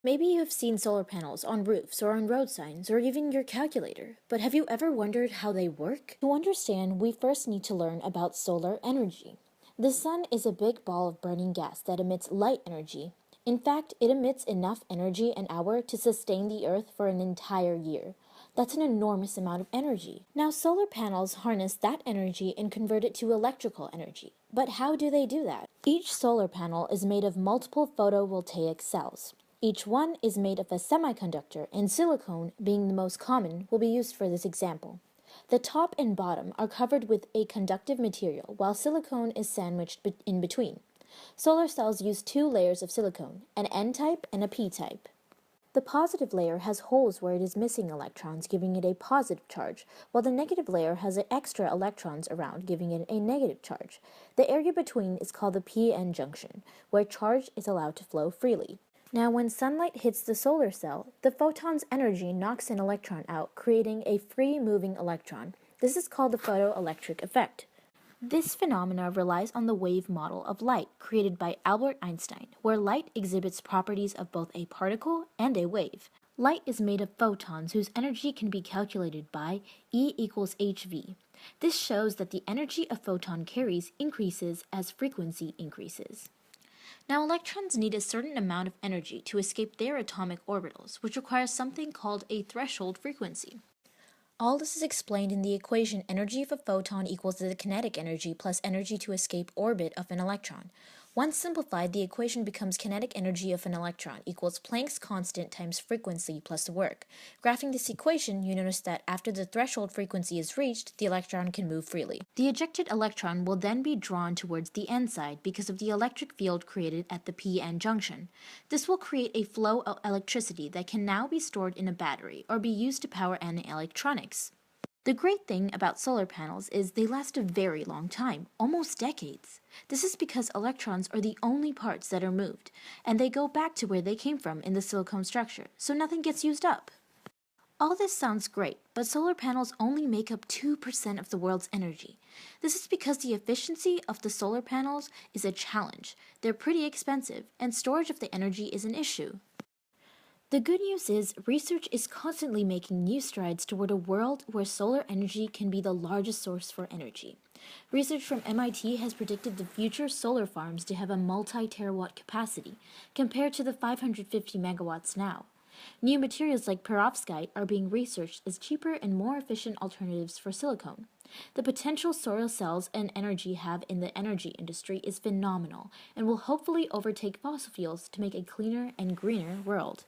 Maybe you have seen solar panels on roofs or on road signs or even your calculator, but have you ever wondered how they work? To understand, we first need to learn about solar energy. The sun is a big ball of burning gas that emits light energy. In fact, it emits enough energy an hour to sustain the Earth for an entire year. That's an enormous amount of energy. Now, solar panels harness that energy and convert it to electrical energy. But how do they do that? Each solar panel is made of multiple photovoltaic cells. Each one is made of a semiconductor, and silicone, being the most common, will be used for this example. The top and bottom are covered with a conductive material, while silicone is sandwiched in between. Solar cells use two layers of silicone, an N-type and a P-type. The positive layer has holes where it is missing electrons, giving it a positive charge, while the negative layer has extra electrons around, giving it a negative charge. The area between is called the p-n junction, where charge is allowed to flow freely. Now, when sunlight hits the solar cell, the photon's energy knocks an electron out, creating a free-moving electron. This is called the photoelectric effect. This phenomena relies on the wave model of light created by Albert Einstein, where light exhibits properties of both a particle and a wave. Light is made of photons whose energy can be calculated by E equals hv. This shows that the energy a photon carries increases as frequency increases. Now, electrons need a certain amount of energy to escape their atomic orbitals, which requires something called a threshold frequency. All this is explained in the equation energy of a photon equals the kinetic energy plus energy to escape orbit of an electron. Once simplified, the equation becomes kinetic energy of an electron equals Planck's constant times frequency plus work. Graphing this equation, you notice that after the threshold frequency is reached, the electron can move freely. The ejected electron will then be drawn towards the n side because of the electric field created at the p-n junction. This will create a flow of electricity that can now be stored in a battery or be used to power any electronics. The great thing about solar panels is they last a very long time, almost decades. This is because electrons are the only parts that are moved, and they go back to where they came from in the silicon structure, so nothing gets used up. All this sounds great, but solar panels only make up 2% of the world's energy. This is because the efficiency of the solar panels is a challenge. They're pretty expensive, and storage of the energy is an issue. The good news is research is constantly making new strides toward a world where solar energy can be the largest source for energy. Research from MIT has predicted the future solar farms to have a multi-terawatt capacity, compared to the 550 megawatts now. New materials like perovskite are being researched as cheaper and more efficient alternatives for silicone. The potential solar cells and energy have in the energy industry is phenomenal and will hopefully overtake fossil fuels to make a cleaner and greener world.